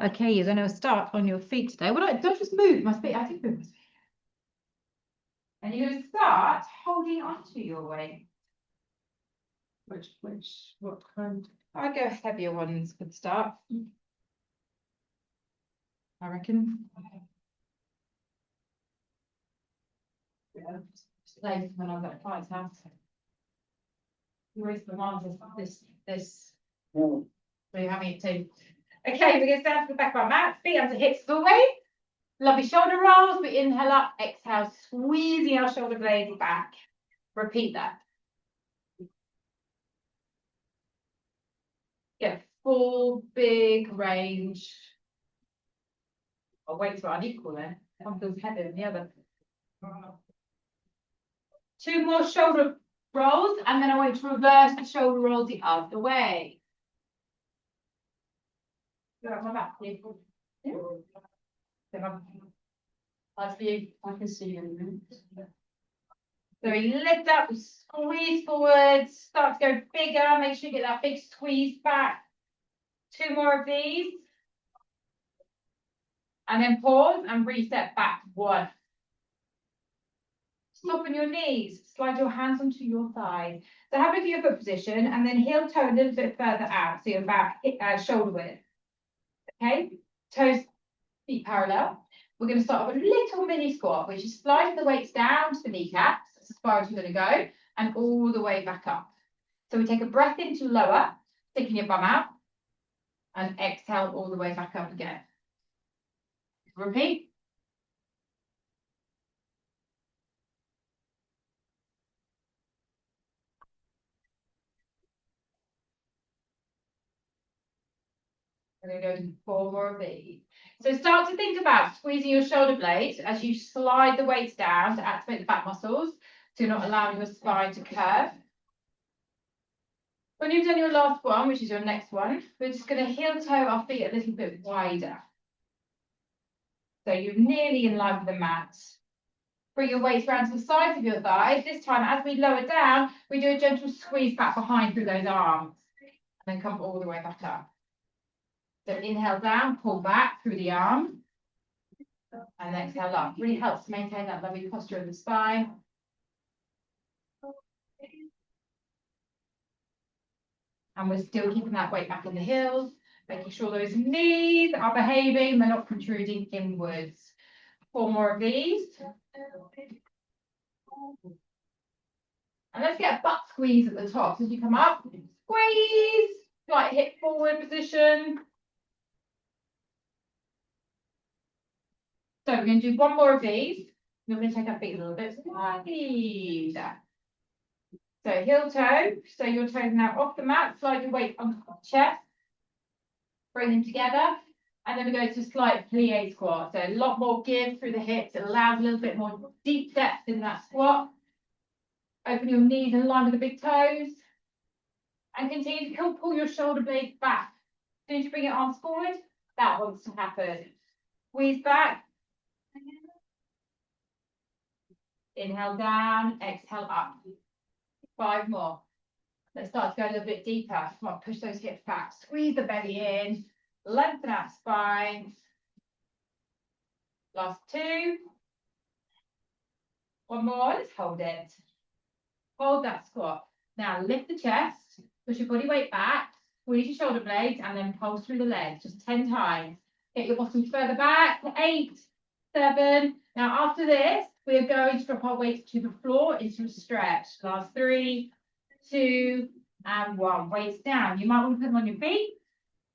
Okay, you're going to start on your feet today. Well, don't just move my feet. I think move my feet. And you're going to start holding onto your weight. What kind? I'd go heavier ones could start. I reckon. Yeah. Like when I was at Clyde's house. Where's the ones this. So you're having it too. Okay, we're going to stand to the back of our mat, feet under hips the way. Lovely shoulder rolls. We inhale up, exhale, squeezing our shoulder blades back. Repeat that. Get full big range. Our weights are unequal then. One feels heavier than the other. 2 more shoulder rolls, and then I want you to reverse the shoulder rolls the other way. Go on my back, please. That's for you. I can see you. So we lift up, squeeze forward, start to go bigger. Make sure you get that big squeeze back. 2 more of these. And then pause and reset back. 1. Soften your knees. Slide your hands onto your thighs. So have a look at your foot position and then heel toe a little bit further out. So you're about shoulder width. Okay? Toes, feet parallel. We're going to start with a little mini squat, which is sliding the weights down to the kneecaps. That's as far as you're going to go. And all the way back up. So we take a breath in to lower, sticking your bum out. And exhale all the way back up again. Repeat. We're going to go into 4 more of these. So start to think about squeezing your shoulder blades as you slide the weights down to activate the back muscles. So you're not allowing your spine to curve. When you've done your last one, which is your next one, we're just going to heel toe our feet a little bit wider. So you're nearly in line with the mat. Bring your weights around to the sides of your thighs. This time, as we lower down, we do a gentle squeeze back behind through those arms. And then come all the way back up. So inhale down, pull back through the arm. And exhale up. Really helps to maintain that lovely posture of the spine. And we're still keeping that weight back in the heels, making sure those knees are behaving, they're not protruding inwards. 4 more of these. And let's get a butt squeeze at the top. So as you come up, squeeze, slight hip forward position. So we're going to do 1 more of these. We're going to take our feet a little bit slightly down. So heel toe. So your toes now off the mat. Slide your weight onto the chest. Bring them together. And then we go to slight plie squat. So a lot more give through the hips. It allows a little bit more deep depth in that squat. Open your knees in line with the big toes. And continue to pull your shoulder blades back. As soon as you bring your arms forward, that wants to happen. Squeeze back. Inhale down, exhale up. 5 more. Let's start to go a little bit deeper. Come on, push those hips back. Squeeze the belly in. Lengthen out spine. Last 2. 1 more. Let's hold it. Hold that squat. Now lift the chest. Push your body weight back. Squeeze your shoulder blades and then pulse through the legs. Just 10 times. Get your bottoms further back. 8, 7. Now after this, we are going to drop our weights to the floor into a stretch. Last 3, 2, and 1. Weights down. You might want to put them on your feet.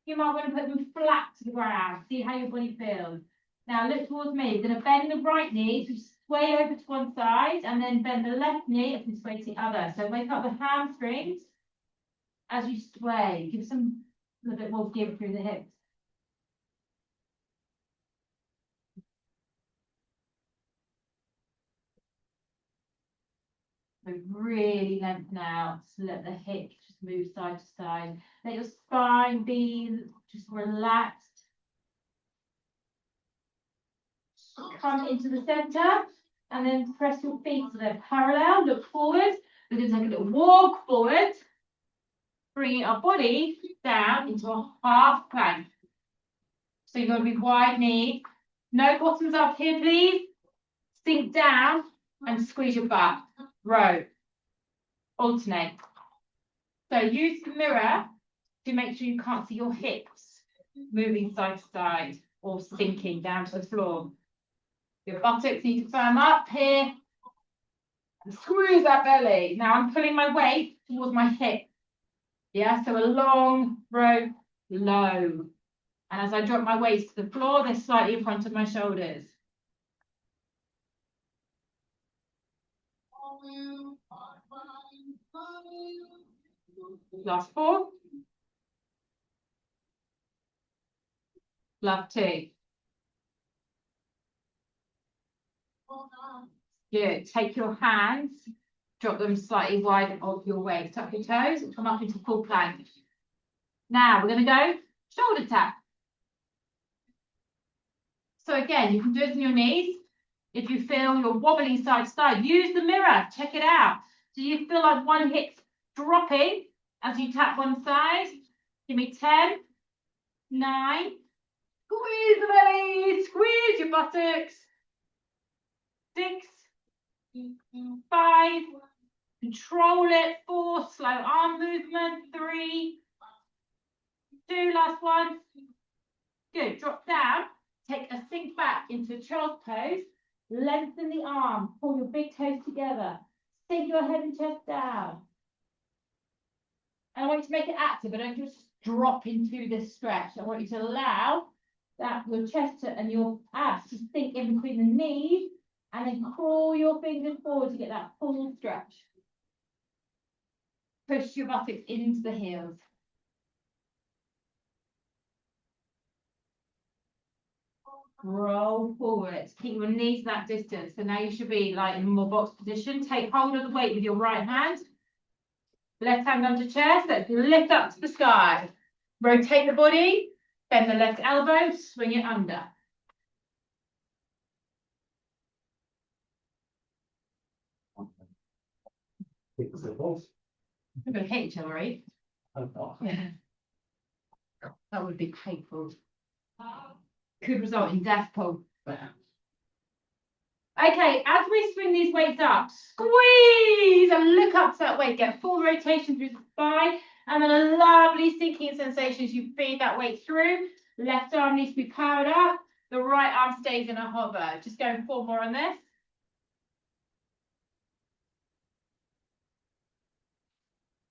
You might want to put them flat to the ground. See how your body feels. Now look towards me. You're going to bend the right knee to sway over to one side and then bend the left knee as we sway to the other. So wake up the hamstrings as you sway. Give some a little bit more give through the hips. So really lengthen out. So let the hips just move side to side. Let your spine be just relaxed. Come into the center and then press your feet so they're parallel. Look forward. We're going to take a little walk forward, bringing our body down into a half plank. So you're going to be wide knee. No bottoms up here, please. Sink down and squeeze your butt. Row. Alternate. So use the mirror to make sure you can't see your hips moving side to side or sinking down to the floor. Your buttocks need to firm up here. And squeeze that belly. Now I'm pulling my weight towards my hip. Yeah, so a long row, low. And as I drop my weight to the floor, they're slightly in front of my shoulders. Last 4. Last 2. Good. Take your hands, drop them slightly wide of your waist. Tuck your toes and come up into full plank. Now we're going to go shoulder tap. So again, you can do it on your knees. If you feel you're wobbling side to side, use the mirror. Check it out. Do you feel like one hip's dropping as you tap one side? Give me 10, 9. Squeeze the belly. Squeeze your buttocks. 6, 5. Control it. 4. Slow arm movement. 3, 2. Last one. Good. Drop down. Take a sink back into child's pose. Lengthen the arm. Pull your big toes together. Sink your head and chest down. And I want you to make it active. I don't just drop into this stretch. I want you to allow that your chest and your abs to sink in between the knees and then crawl your fingers forward to get that full stretch. Push your buttocks into the heels. Roll forward. Keep your knees that distance. So now you should be like in a more box position. Take hold of the weight with your right hand. Left hand under chest. Let's lift up to the sky. Rotate the body. Bend the left elbow. Swing it under. We're going to hit each other, right? Yeah. That would be painful. Could result in death, Paul. Okay, as we swing these weights up, squeeze and look up to that weight. Get full rotation through the spine, and then a lovely sinking sensation as you feed that weight through. Left arm needs to be powered up. The right arm stays in a hover. Just going 4 more on this.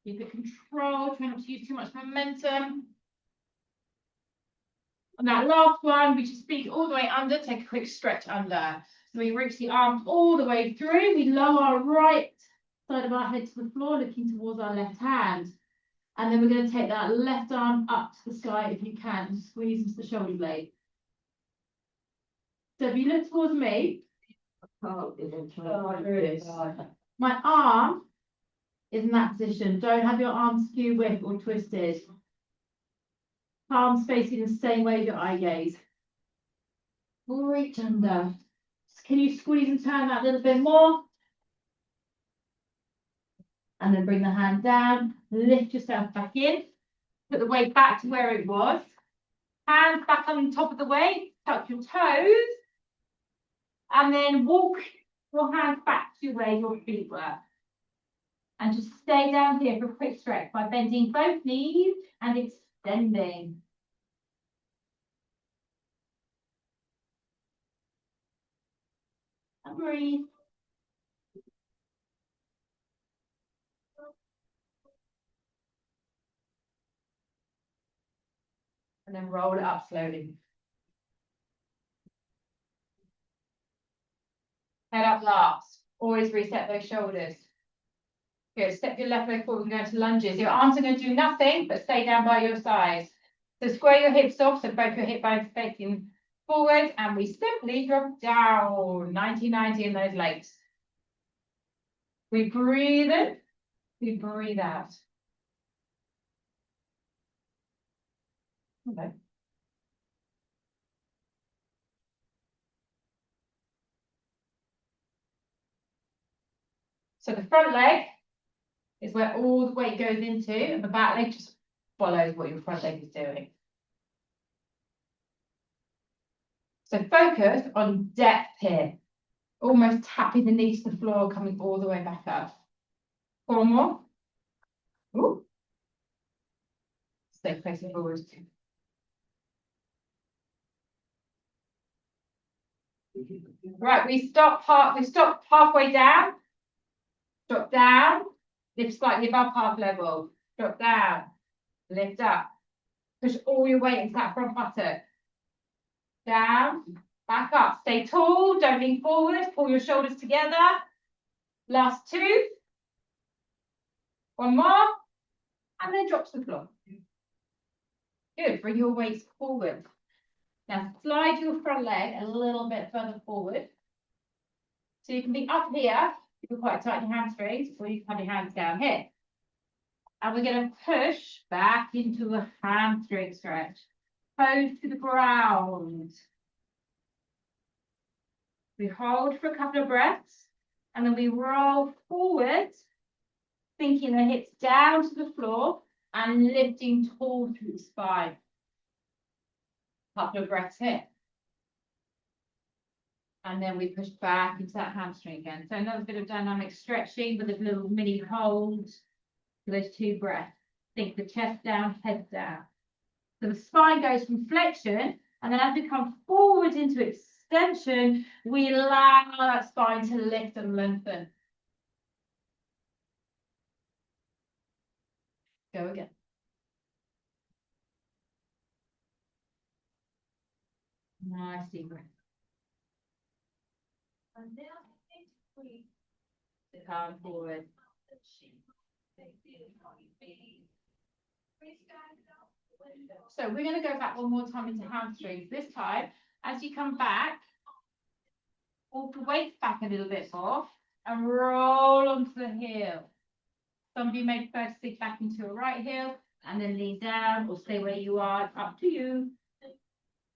Keep it controlled. Try not to use too much momentum. On that last one, we just feed all the way under. Take a quick stretch under. So we reach the arms all the way through. We lower our right side of our head to the floor, looking towards our left hand. And then we're going to take that left arm up to the sky if you can, and squeeze into the shoulder blade. So if you look towards me, my arm is in that position. Don't have your arms skew width or twisted. Palms facing the same way as your eye gaze. Reach under. Can you squeeze and turn that a little bit more? And then bring the hand down. Lift yourself back in. Put the weight back to where it was. Hands back on top of the weight. Tuck your toes. And then walk your hands back to where your feet were. And just stay down here for a quick stretch by bending both knees and extending. And breathe. And then roll it up slowly. Head up last. Always reset those shoulders. Good. Step your left leg forward and go into lunges. Your arms are going to do nothing but stay down by your sides. So square your hips off, so both your hip bones facing forward, and we simply drop down. 90-90 in those legs. We breathe in, we breathe out. Okay. So the front leg is where all the weight goes into, and the back leg just follows what your front leg is doing. So focus on depth here, almost tapping the knees to the floor, coming all the way back up. 4 more. Ooh. Stay facing forward. Right, we stop halfway down, drop down, lift slightly above half level, drop down, lift up, push all your weight into that front buttock, down, back up, stay tall, don't lean forward, pull your shoulders together, last 2, 1 more, and then drop to the floor. Good, bring your weights forward. Now slide your front leg a little bit further forward. So you can be up here, you can quite tighten your hamstrings, or you can have your hands down here. And we're going to push back into a hamstring stretch. Toes to the ground. We hold for a couple of breaths, and then we roll forward, sinking the hips down to the floor and lifting tall through the spine. Couple of breaths here. And then we push back into that hamstring again. So another bit of dynamic stretching with a little mini hold for those 2 breaths. Think the chest down, head down. So the spine goes from flexion, and then as we come forward into extension, we allow that spine to lift and lengthen. Go again. Nice deep breath. And now we come forward. So we're going to go back one more time into hamstrings. This time, as you come back, walk the weight back a little bit more and roll onto the heel. Some of you may prefer to stick back into a right heel and then lean down or stay where you are. It's up to you.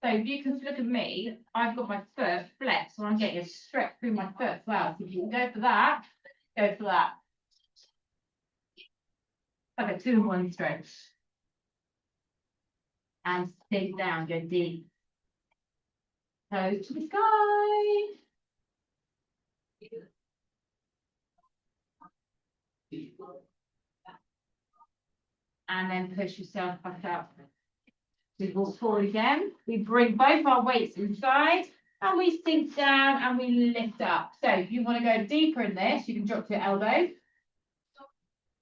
So if you can look at me, I've got my foot flexed, so I'm getting a stretch through my foot as well. So if you can go for that, go for that. Okay, 2-in-1 stretch. And stay down, go deep. Toes to the sky. And then push yourself back up. We walk forward again. We bring both our weights inside and we sink down and we lift up. So if you want to go deeper in this, you can drop to your elbows.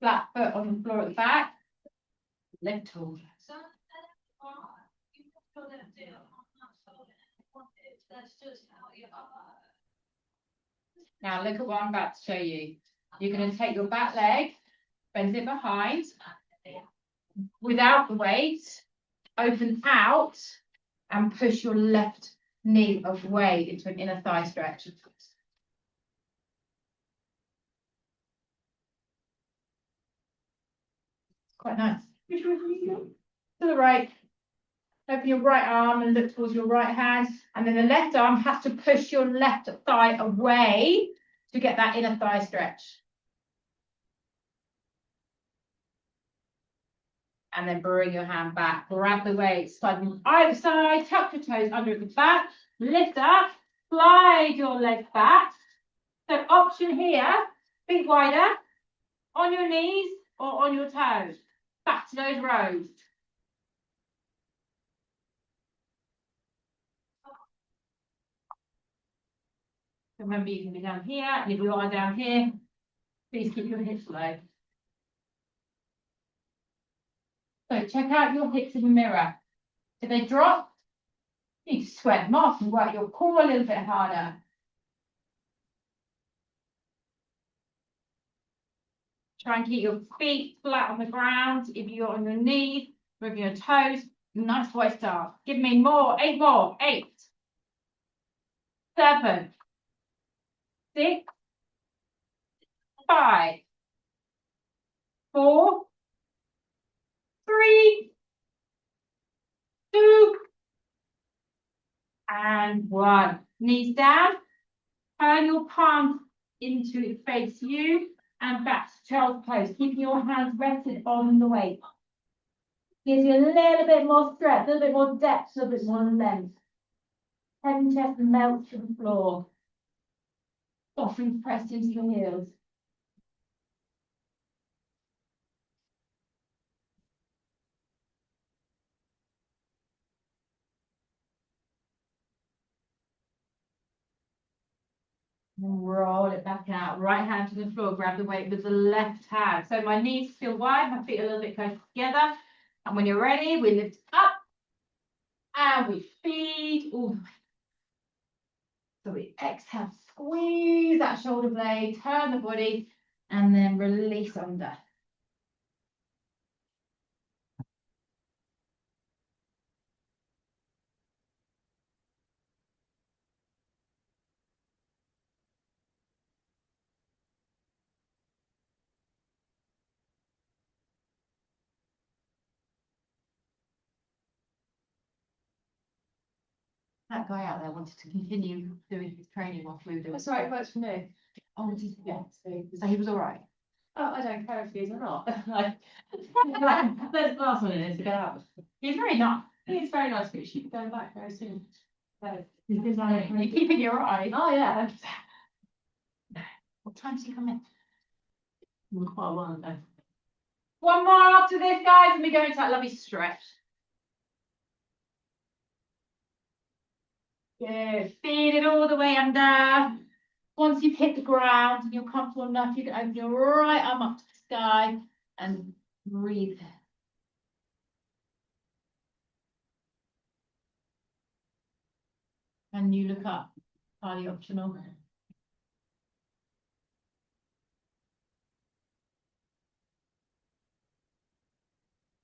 Flat foot on the floor at the back. Lift tall. Now look at what I'm about to show you. You're going to take your back leg, bend it behind, without the weight, open out, and push your left knee away into an inner thigh stretch. Quite nice. To the right. Open your right arm and look towards your right hand. And then the left arm has to push your left thigh away to get that inner thigh stretch. And then bring your hand back. Grab the weight. Slide on either side. Tuck your toes under the back. Lift up. Slide your legs back. So option here. Feet wider. On your knees or on your toes. Back to those rows. Remember, you can be down here, and if you are down here, please keep your hips low. So check out your hips in the mirror. If they drop, you need to sweat them off and work your core a little bit harder. Try and keep your feet flat on the ground. If you're on your knees, moving your toes, nice way start. Give me more, 8 more, 8, 7, 6, 5, 4, 3, 2, and 1. Knees down. Turn your palms into it face you. and back to child's pose, keeping your hands rested on the weight. Gives you a little bit more stretch, a little bit more depth, a little bit more length. Head and chest melt to the floor. Often pressed into your heels. Roll it back out. Right hand to the floor. Grab the weight with the left hand. So my knees feel wide, my feet a little bit close together. And when you're ready, we lift up and we feed all the way. So we exhale, squeeze that shoulder blade, turn the body, and then release under. That guy out there wanted to continue doing his training while we were doing. That's right, it works for me. Oh, did he? Yeah, So he was all right. oh, I don't care if he is or not. Like, there's the last one in it to get out. He's very nice. He's very nice, but she's going back very soon. So, You're keeping your eye. oh yeah, What time does he come in? quite a while ago. One more after this, guys, and we go into that lovely stretch. Good. Feed it all the way under. Once you've hit the ground and you're comfortable enough, you can open your right arm up to the sky and breathe. And you look up, highly optional.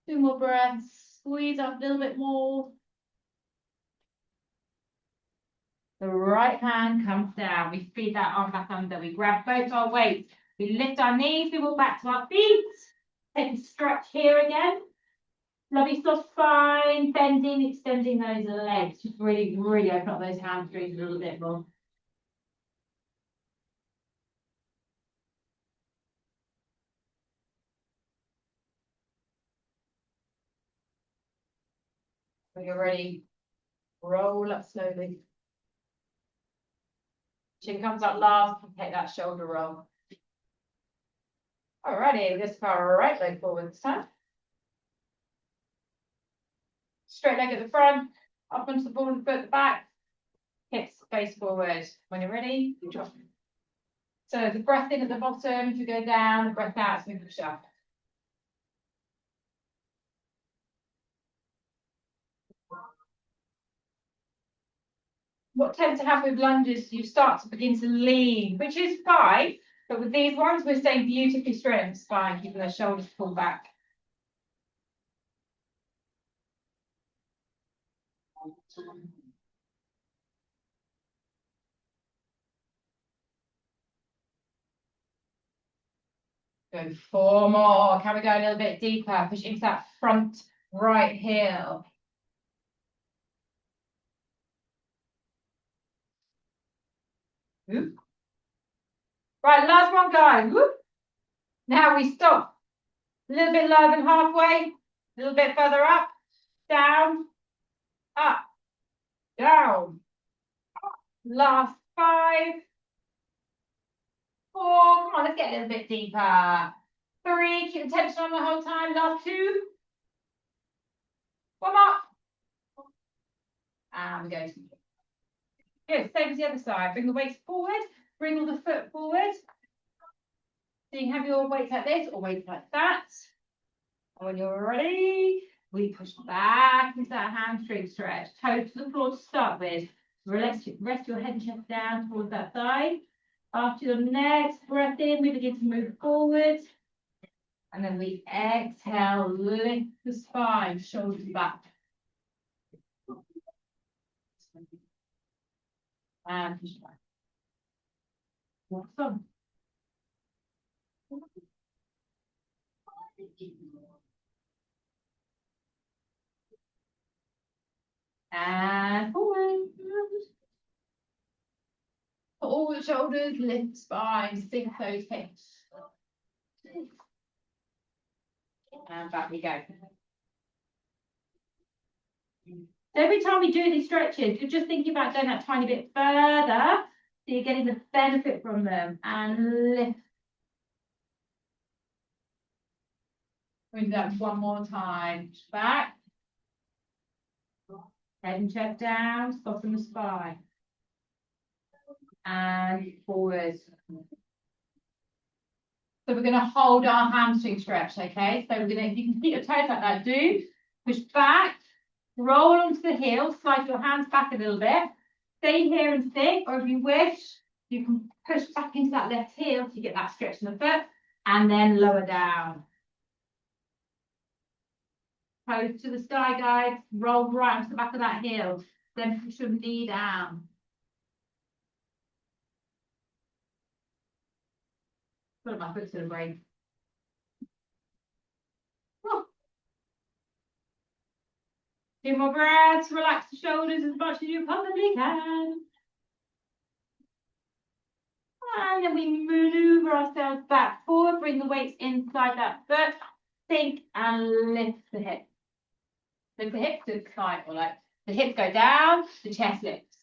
2 more breaths. Squeeze up a little bit more. The right hand comes down. We feed that arm back under. We grab both our weights. We lift our knees. We walk back to our feet. Take a stretch here again. Lovely soft spine. Bending, extending those legs. Just really, really open up those hamstrings a little bit more. When you're ready, roll up slowly. Chin comes up last, and take that shoulder roll. Alrighty, let's go right leg forward this time. Straight leg at the front, up onto the ball and foot at the back. Hips face forward. When you're ready, you drop. So the breath in at the bottom, if you go down, the breath out, so we push up. What tends to happen with lunges, you start to begin to lean, which is fine, but with these ones, we're staying beautifully straight in the spine, keeping those shoulders pulled back. Good, 4 more. Can we go a little bit deeper? Push into that front right heel. Oop. Right, last one, guys. Whoop. Now we stop. A little bit lower than halfway. A little bit further up. Down. Up. Down. Last 5. 4. Come on, let's get a little bit deeper. 3. Keep the tension on the whole time. Last 2. 1 more. And we go. Good. Same as the other side. Bring the weights forward. Bring all the foot forward. So you can have your weights like this or weights like that. And when you're ready, we push back into that hamstring stretch. Toes to the floor to start with. Rest your head and chest down towards that thigh. After your next breath in, we begin to move forward. And then we exhale, lift the spine, shoulders back. And push back. Awesome. And forward. All the shoulders, lift spine, sink those hips. And back we go. Every time we do these stretches, you're just thinking about going that tiny bit further, so you're getting the benefit from them. And lift. We'll do that one more time. Back. Head and chest down, soften the spine. And forward. So we're going to hold our hamstring stretch, okay? So we're going to, if you can keep your toes like that, do push back, roll onto the heel, slide your hands back a little bit, stay here and sit, or if you wish, you can push back into that left heel to get that stretch in the foot, and then lower down. Toes to the sky, guys. Roll right onto the back of that heel. Then push your knee down. Put my foot to the brain. Oh. 2 more breaths. Relax the shoulders as much as you possibly can. And then we maneuver ourselves back forward. Bring the weights inside that foot. Sink and lift the hips. Lift the hips to the side, or like the hips go down, the chest lifts.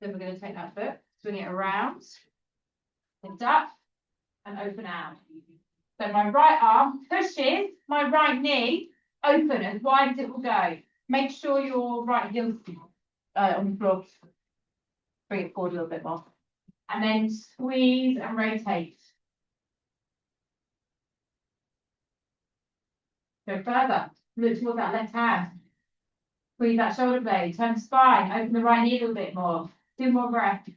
Then we're going to take that foot, swing it around, lift up, and open out. So my right arm pushes my right knee open as wide as it will go. Make sure your right heel's on the floor. Bring it forward a little bit more. And then squeeze and rotate. Go further. Look towards that left hand. Squeeze that shoulder blade. Turn the spine. Open the right knee a little bit more. 2 more breaths.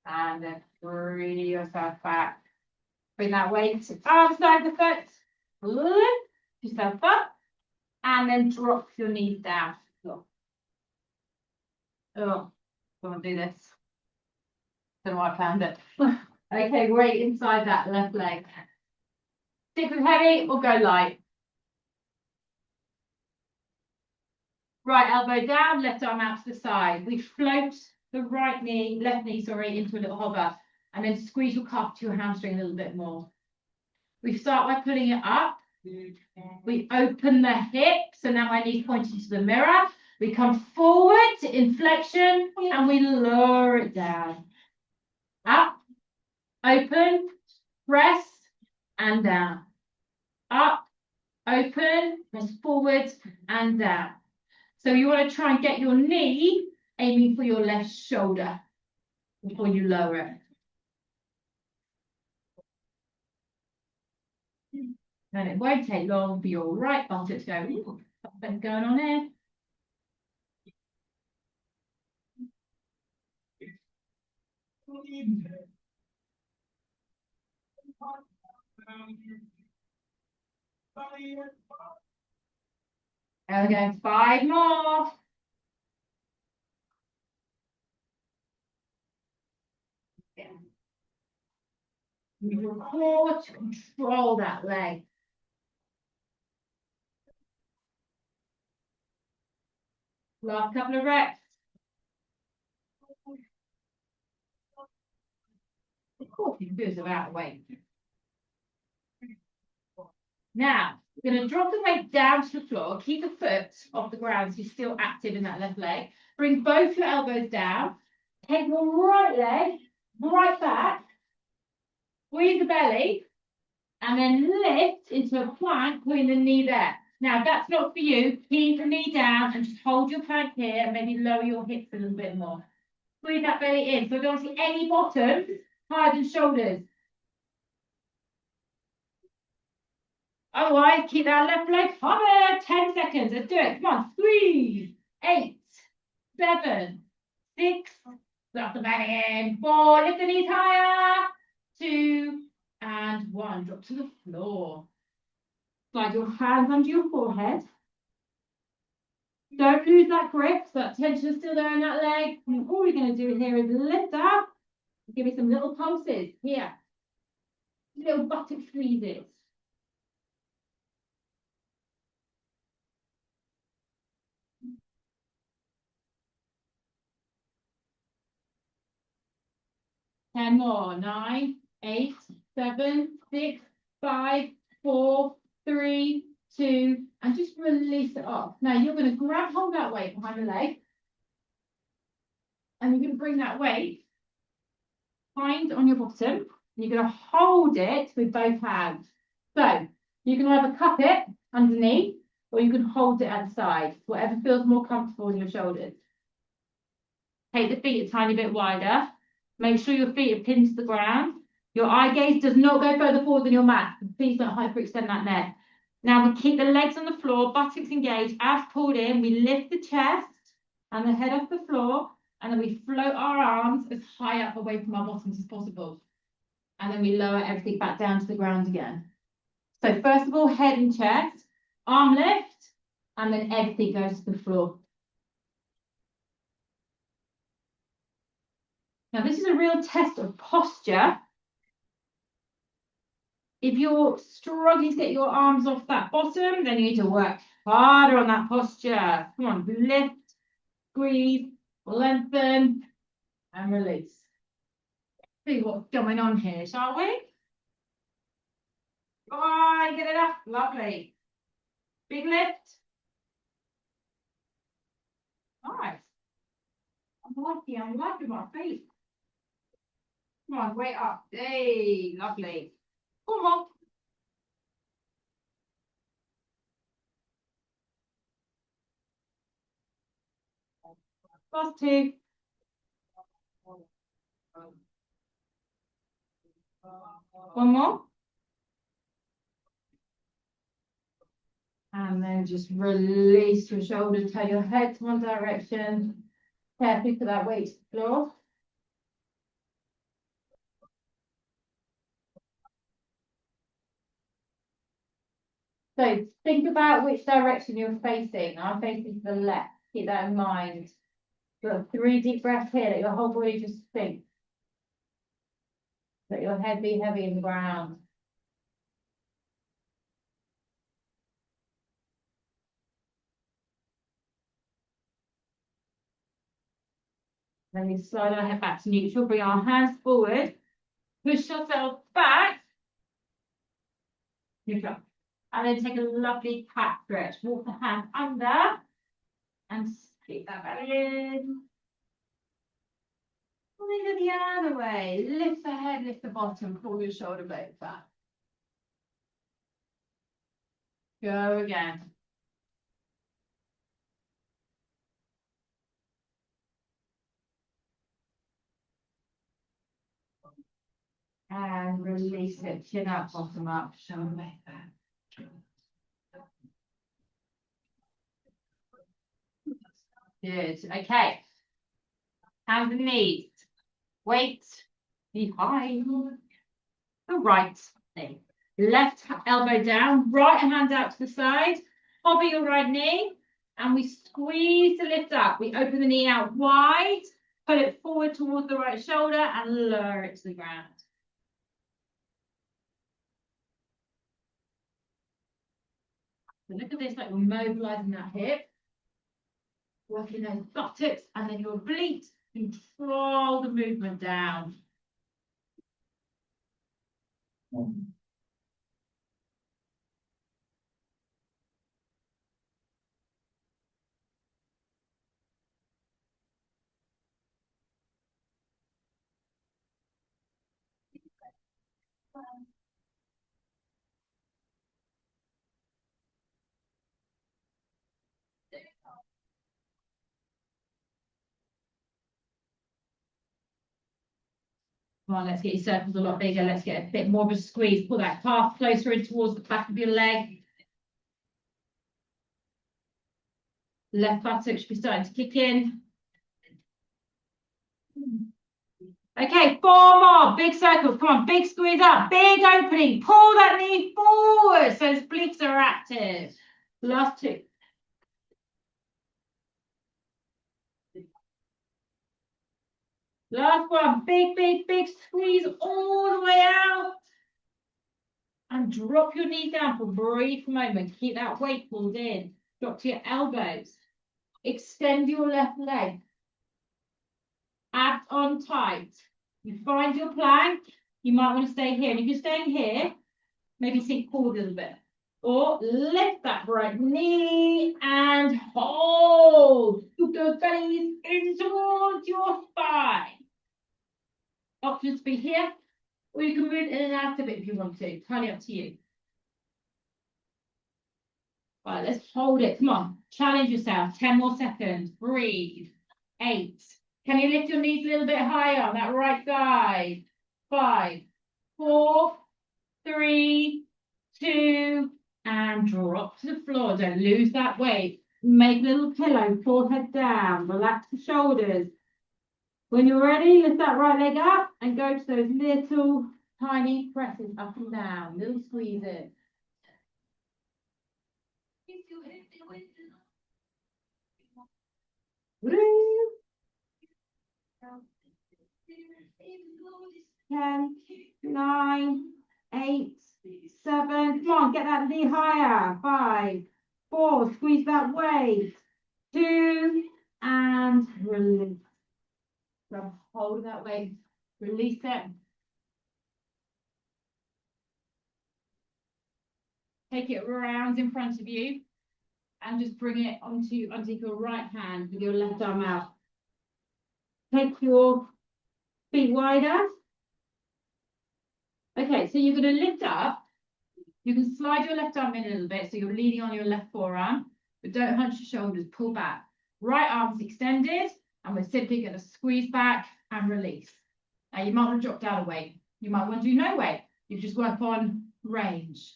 And then bring yourself back. Bring that weight to outside the foot. Lift yourself up. And then drop your knees down. Oh, don't do this. Don't know why I planned it. Okay, weight inside that left leg. Stick with heavy or go light. Right elbow down, left arm out to the side. We float the right knee, left knee, sorry, into a little hover. And then squeeze your calf to your hamstring a little bit more. We start by pulling it up. We open the hip, so now my knee's pointing to the mirror. We come forward to inflection and we lower it down. Up, open, press, and down. Up, open, press forward, and down. So you want to try and get your knee aiming for your left shoulder before you lower it. And it won't take long for your right bum to go, ooh, something going on here. There we go, 5 more. Use your core to control that leg. Last couple of reps. Of course, you can do this without weight. Now, we're going to drop the weight down to the floor. Keep the foot off the ground so you're still active in that left leg. Bring both your elbows down. Take your right leg right back. Squeeze the belly. And then lift into a plank, putting the knee there. Now, if that's not for you, keep the knee down and just hold your plank here and maybe lower your hips a little bit more. Squeeze that belly in. So I don't see any bottom higher than shoulders. Otherwise, keep that left leg covered. 10 seconds. Let's do it. Come on. Squeeze. 8, 7, 6. Drop the belly in. 4. Lift the knees higher. 2 and 1. Drop to the floor. Slide your hands under your forehead. Don't lose that grip. So that tension is still there in that leg. And all we're going to do here is lift up. Give me some little pulses here. Little buttock squeezes. 10 more. 9, 8, 7, 6, 5, 4, 3, 2, and just release it off. Now you're going to hold that weight behind the leg. And you're going to bring that weight behind on your bottom. And you're going to hold it with both hands. So you can either cup it underneath, or you can hold it at the side, whatever feels more comfortable in your shoulders. Take the feet a tiny bit wider. Make sure your feet are pinned to the ground. Your eye gaze does not go further forward than your mat. Please don't hyperextend that neck. Now we keep the legs on the floor, buttocks engaged, abs pulled in. We lift the chest and the head off the floor, and then we float our arms as high up away from our bottoms as possible. And then we lower everything back down to the ground again. So first of all, head and chest, arm lift, and then everything goes to the floor. Now this is a real test of posture. If you're struggling to get your arms off that bottom, then you need to work harder on that posture. Come on, lift, squeeze, lengthen, and release. See what's going on here, shall we? Go on, get it up. Lovely. Big lift. Nice. I'm liking my feet. Come on, weight up. Hey, lovely. Come on. Last two. One more. And then just release your shoulders, turn your head to one direction. Carefully put that weight to the floor. So think about which direction you're facing. I'm facing to the left. Keep that in mind. Got 3 deep breaths here. Let your whole body just sink. Let your head be heavy in the ground. Then we slide our head back to neutral. Bring our hands forward. Push yourself back. Neutral. And then take a lovely cat stretch. Walk the hand under. And stick that back in. Go the other way. Lift the head, lift the bottom. Pull your shoulder blades back. Go again. And release it. Chin up, bottom up, shoulder blades back. Good. Okay. Hands and knees. Weight behind the right knee. Left elbow down, right hand out to the side. Hover your right knee, and we squeeze to lift up. We open the knee out wide, pull it forward towards the right shoulder, and lower it to the ground. So look at this, like we're mobilizing that hip, working those buttocks, and then your obliques. Control the movement down. Come on, let's get your circles a lot bigger. Let's get a bit more of a squeeze. Pull that calf closer in towards the back of your leg. Left buttock should be starting to kick in. Okay, 4 more. Big circles. Come on, big squeeze up. Big opening. Pull that knee forward so those obliques are active. Last 2. Last one. Big, big, big squeeze all the way out. And drop your knees down for a brief moment. Keep that weight pulled in. Drop to your elbows. Extend your left leg. Abs on tight. You find your plank. You might want to stay here. And if you're staying here, maybe sink forward a little bit. Or lift that right knee and hold. Put those bellies in towards your spine. Options be here, or you can move in and out of it if you want to. Entirely up to you. Right, let's hold it. Come on, challenge yourself. 10 more seconds. Breathe. 8. Can you lift your knees a little bit higher on that right side? 5, 4, 3, 2, and drop to the floor. Don't lose that weight. Make a little pillow, forehead down. Relax the shoulders. When you're ready, lift that right leg up and go to those little tiny presses up and down. Little squeezes. Woo. 10, 9, 8, 7. Come on, get that knee higher. 5, 4. Squeeze that weight. 2, and release. Grab hold of that weight. Release it. Take it round in front of you and just bring it onto your right hand with your left arm out. Take your feet wider. Okay, so you're going to lift up. You can slide your left arm in a little bit, so you're leaning on your left forearm, but don't hunch your shoulders, pull back. Right arm's extended, and we're simply going to squeeze back and release. Now, you might want to drop down a weight. You might want to do no weight. You just work on range.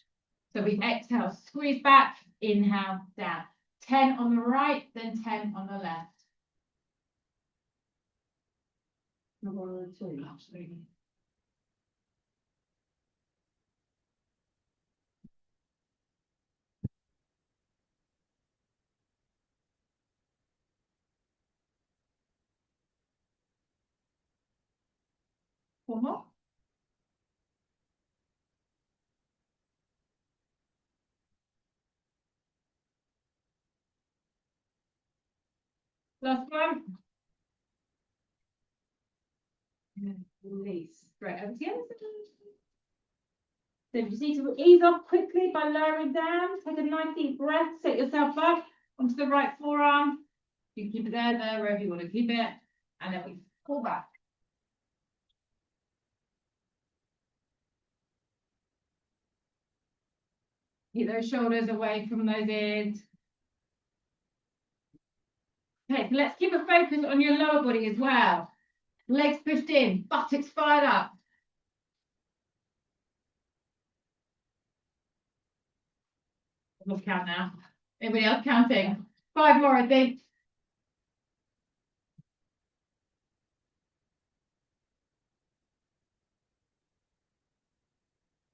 So we exhale, squeeze back, inhale, down. 10 on the right, then 10 on the left. Number 2, absolutely. One more. Last one. And release. Right, over to the other side. So if you just need to ease off quickly by lowering down, take a nice deep breath, set yourself up onto the right forearm. You can keep it there, wherever you want to keep it. And then we pull back. Keep those shoulders away from those ears. Okay, so let's keep a focus on your lower body as well. Legs pushed in, buttocks fired up. Let's count now. Anybody else counting? 5 more, I think.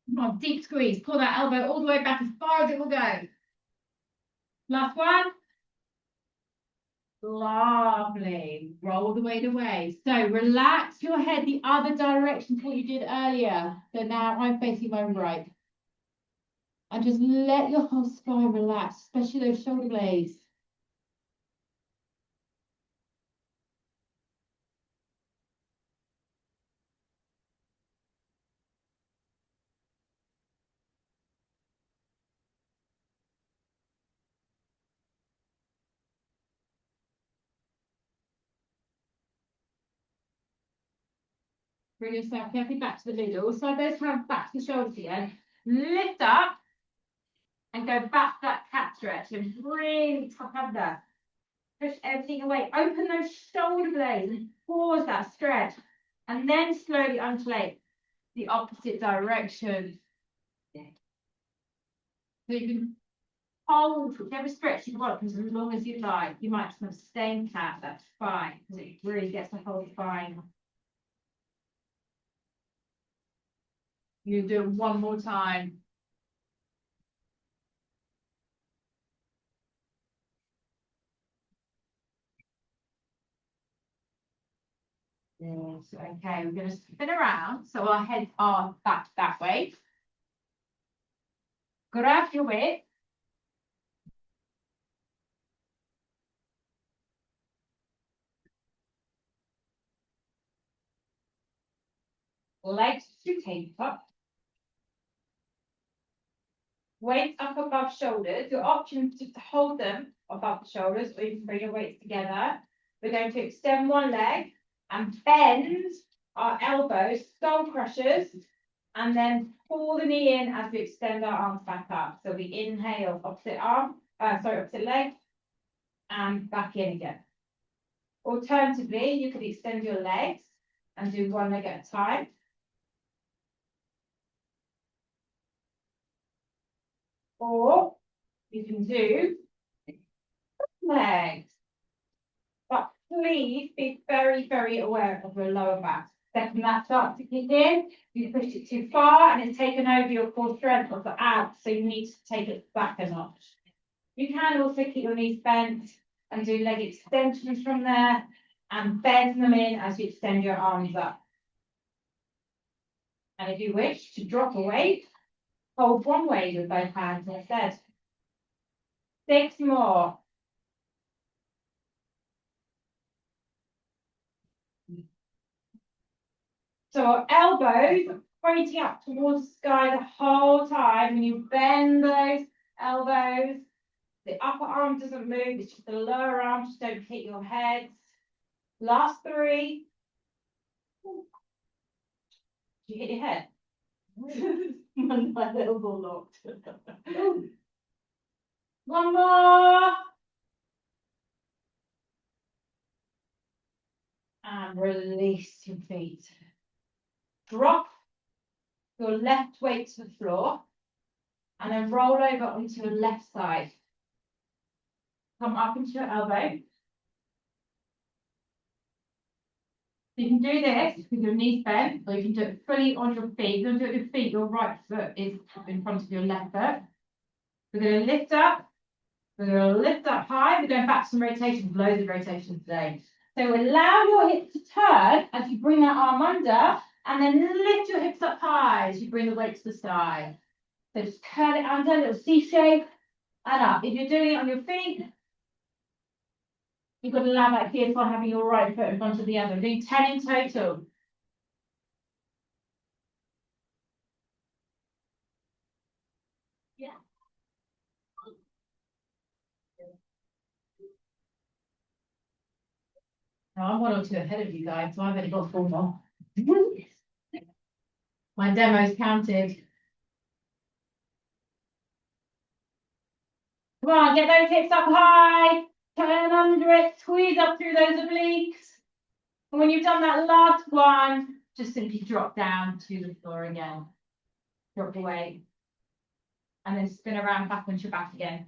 Come on, deep squeeze. Pull that elbow all the way back as far as it will go. Last one. Lovely. Roll the weight away. So relax your head the other direction to what you did earlier. So now I'm facing my right. And just let your whole spine relax, especially those shoulder blades. Bring yourself carefully back to the middle. Slide those hands back to the shoulders again. Lift up and go back to that cat stretch and really tuck under. Push everything away. Open those shoulder blades and pause that stretch. And then slowly undulate the opposite direction. So you can hold whichever stretch you want, because as long as you like, you might just have staying cat, that's fine, because it really gets the whole spine. You do it one more time. Yes, okay, we're going to spin around, so our heads are back that way. Grab your weight. legs to tabletop. Weights up above shoulders. Your option is to hold them above the shoulders, or you can bring your weights together. We're going to extend one leg and bend our elbows, skull crushers, and then pull the knee in as we extend our arms back up. So we inhale, opposite leg, and back in again. Alternatively, you could extend your legs and do one leg at a time. Or you can do legs. But please be very, very aware of your lower back. Second that starts to kick in, you push it too far and it's taken over your core strength of the abs, so you need to take it back a notch. You can also keep your knees bent and do leg extensions from there and bend them in as you extend your arms up. And if you wish to drop a weight, hold one weight with both hands instead. 6 more. So our elbows pointing up towards the sky the whole time. When you bend those elbows, the upper arm doesn't move, it's just the lower arm, just don't hit your heads. Last 3. Did you hit your head? My elbow locked. One more. And release your feet. Drop your left weight to the floor and then roll over onto your left side. Come up into your elbow. You can do this with your knees bent, or you can do it fully on your feet. You're going to do it with your feet. Your right foot is in front of your left foot. We're going to lift up. We're going to lift up high. We're going back to some rotations, loads of rotations today. So allow your hips to turn as you bring that arm under, and then lift your hips up high as you bring the weight to the side. So just curl it under, little C shape, and up. If you're doing it on your feet, you've got to allow that here by having your right foot in front of the other. We're doing 10 in total. Yeah. Now, I'm 1 or 2 ahead of you guys, so I've only got 4 more. My demo's counted. Come on, get those hips up high. Turn under it, squeeze up through those obliques. And when you've done that last one, just simply drop down to the floor again. Drop the weight. And then spin around back onto your back again.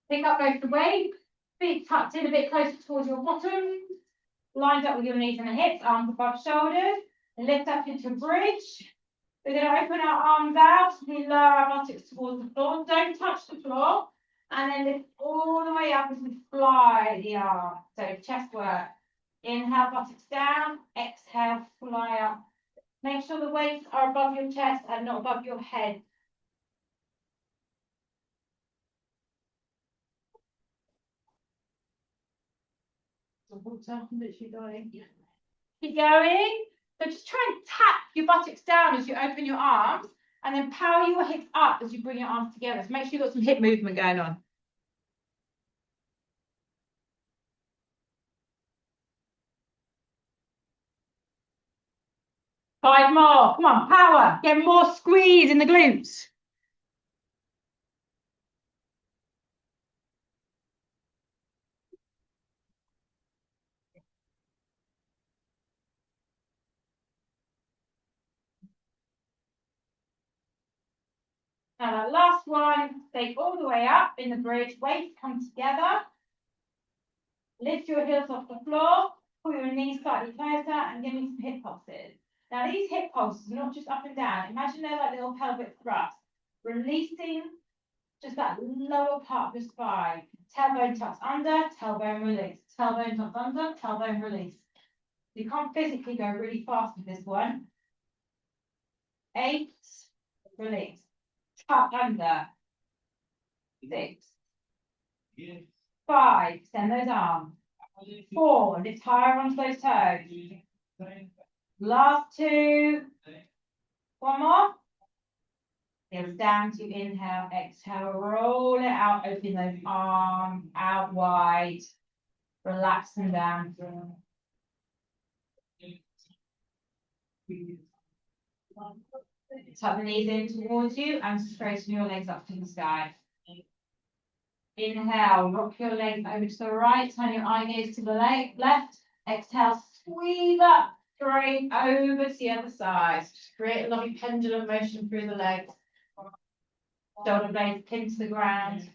Pick up both the weight, feet tucked in a bit closer towards your bottom, lined up with your knees and the hips, arms above shoulders, and lift up into a bridge. We're going to open our arms out, we lower our buttocks towards the floor, don't touch the floor, and then lift all the way up as we fly the arm. So chest work. Inhale, buttocks down, exhale, fly up. Make sure the weights are above your chest and not above your head. Literally dying. Keep going. So just try and tap your buttocks down as you open your arms, and then power your hips up as you bring your arms together. So make sure you've got some hip movement going on. Five more. Come on, power. Get more squeeze in the glutes. And that last one, stay all the way up in the bridge. Weights come together. Lift your heels off the floor. Pull your knees slightly closer and give me some hip pulses. Now these hip pulses are not just up and down. Imagine they're like little pelvic thrusts. Releasing just that lower part of the spine. Tailbone tucks under, tailbone release. Tailbone tucks under, tailbone release. You can't physically go really fast with this one. 8, release. Tuck under. 6. 5, extend those arms. 4, lift higher onto those toes. Last 2. One more. Heels down to inhale, exhale, roll it out, open those arms out wide, relax them down. Tuck the knees in towards you and straighten your legs up to the sky. Inhale, rock your legs over to the right, turn your eye gaze to the left. Exhale, squeeze up, straight over to the other side. Just create a lovely pendulum motion through the legs. Shoulder blades pinned to the ground.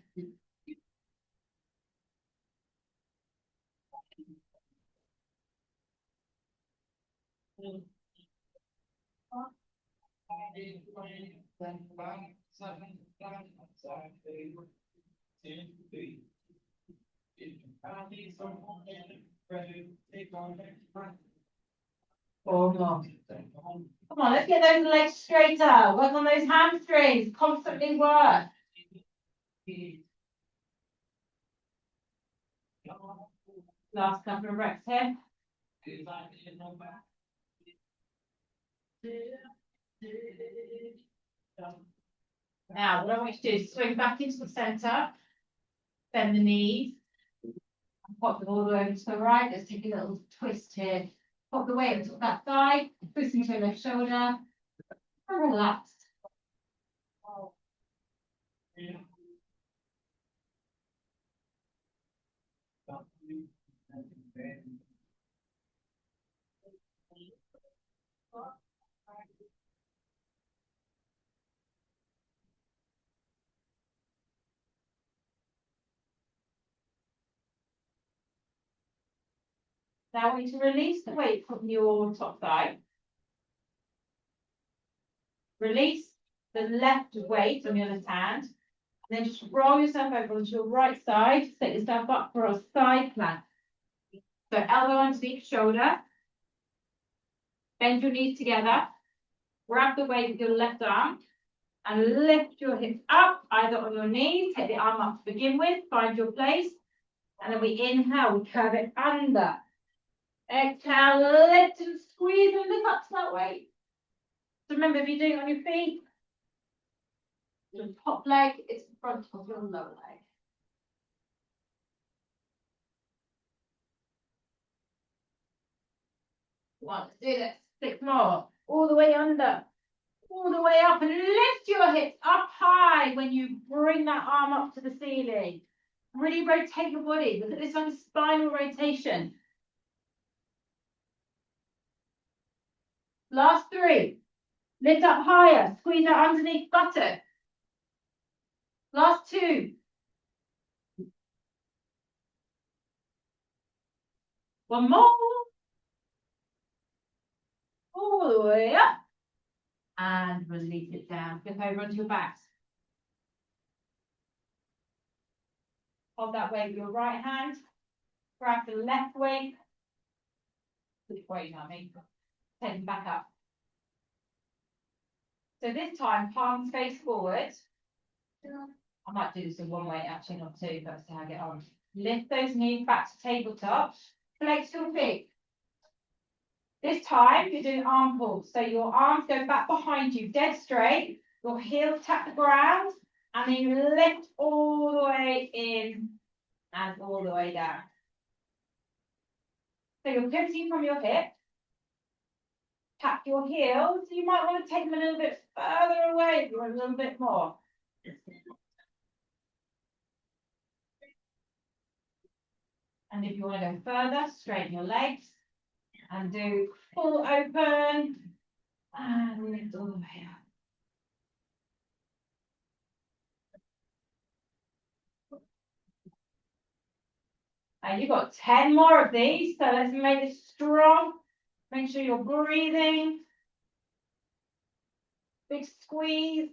Four more. Come on, let's get those legs straighter. Work on those hamstrings. Constantly work. Last couple of reps here. Now, what I want you to do is swing back into the centre. Bend the knees. Pop them all the way over to the right. Let's take a little twist here. Pop the weight onto that thigh. Twist into your left shoulder. And relax. Now I want you to release the weight from your top thigh. Release the left weight on your left hand. And then just roll yourself over onto your right side. Set yourself up for a side plank. So elbow underneath shoulder. Bend your knees together. Grab the weight with your left arm. And lift your hips up, either on your knees. Take the arm up to begin with. Find your place. And then we inhale, we curve it under. Exhale, lift and squeeze and lift up to that weight. So remember, if you're doing it on your feet, your top leg is in front of your lower leg. Let's do this. 6 more. All the way under. All the way up and lift your hips up high when you bring that arm up to the ceiling. Really rotate your body. Look at this on spinal rotation. Last 3. Lift up higher. Squeeze out underneath buttock. Last 2. One more. All the way up. And release it down. Flip over onto your backs. Hold that weight with your right hand. Grab the left weight. Which way, you know what I mean? Take them back up. So this time, palms face forward. I might do this in one way, actually, not 2, but see how I get on. Lift those knees back to tabletop. Flex your feet. This time, you're doing arm pulls. So your arms go back behind you, dead straight. Your heels tap the ground. And then you lift all the way in and all the way down. So you're pivoting from your hip. Tap your heels. You might want to take them a little bit further away if you want a little bit more. And if you want to go further, straighten your legs and do full open and lift all the way up. And you've got 10 more of these, so let's make this strong. Make sure you're breathing. Big squeeze.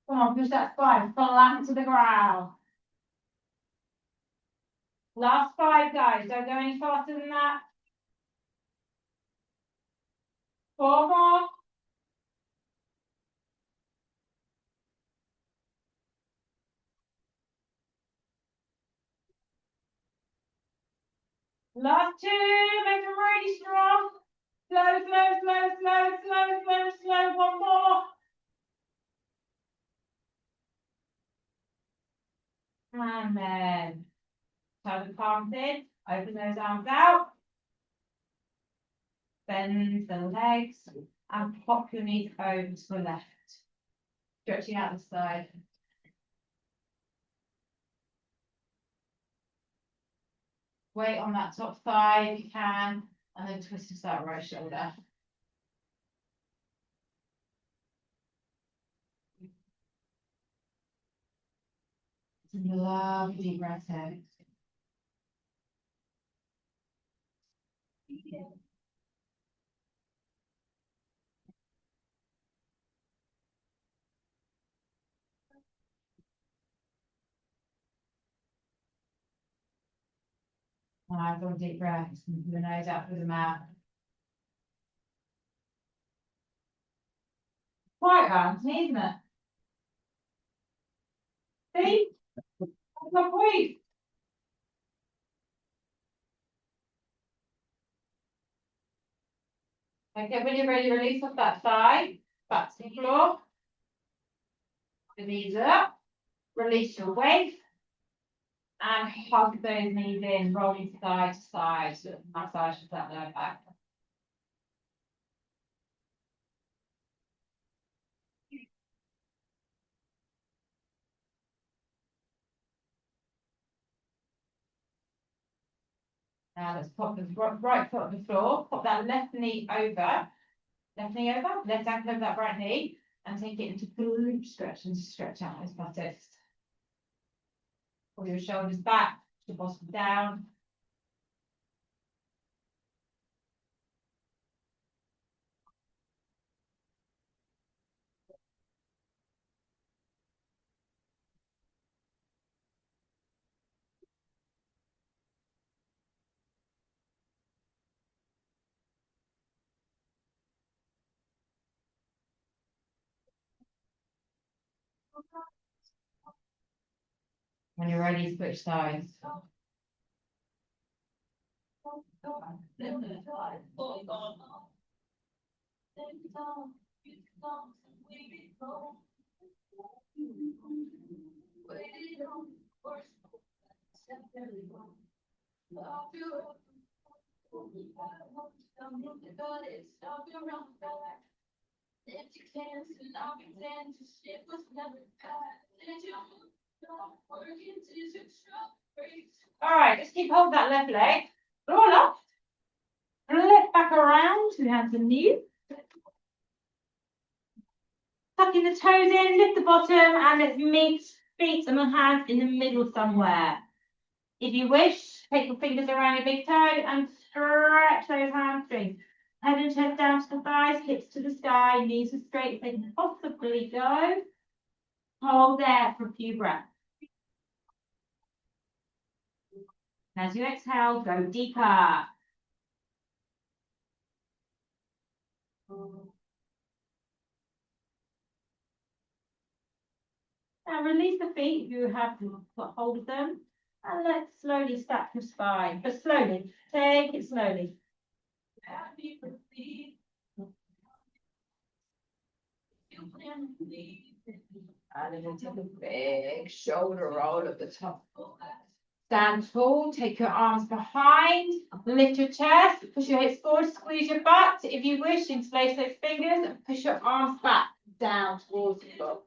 Come on, push that spine flat to the ground. Last 5, guys. Don't go any faster than that. 4 more. Last two, make them really strong. Slow, slow, slow, slow, slow, slow, slow. One more. And then turn the palms in, open those arms out. Bend the legs and pop your knees over to the left. Stretching out the side. Weight on that top thigh if you can, and then twist into that right shoulder. Lovely breath out. Nice, one deep breath. Move the nose out through the mouth. Quite round, isn't it? See? That's my point. Okay, when you're ready, release off that thigh. Back to the floor. The knees up. Release your weight. And hug those knees in, rolling side to side. Massage that lower back. Now let's pop the right foot on the floor. Pop that left knee over. Left knee over. Left ankle over that right knee. And take it into glute stretch and stretch out those buttocks. Pull your shoulders back, the bottom down. When you're ready, switch sides. All right, just keep hold of that left leg. Roll up. Lift back around to the hands and knees. Tucking the toes in, lift the bottom, and let's meet feet and the hands in the middle somewhere. If you wish, take your fingers around your big toe and stretch those hamstrings. Head and chest down to the thighs, hips to the sky, knees as straight as they can possibly go. Hold there for a few breaths. As you exhale, go deeper. Now release the feet if you have to put hold of them. And let's slowly stack your spine. But slowly, take it slowly. And then we'll take a big shoulder roll at the top. Stand tall, take your arms behind, lift your chest, push your hips forward, squeeze your butt. If you wish, interlace those fingers and push your arms back down towards the floor.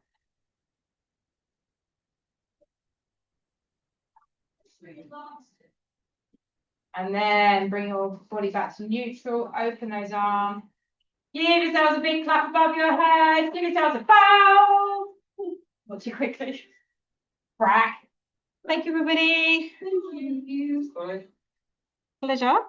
And then bring your body back to neutral, open those arms. Give yourselves a big clap above your head. Give yourselves a bow. Not too quickly. Crack. Thank you, everybody. Thank you. Pleasure.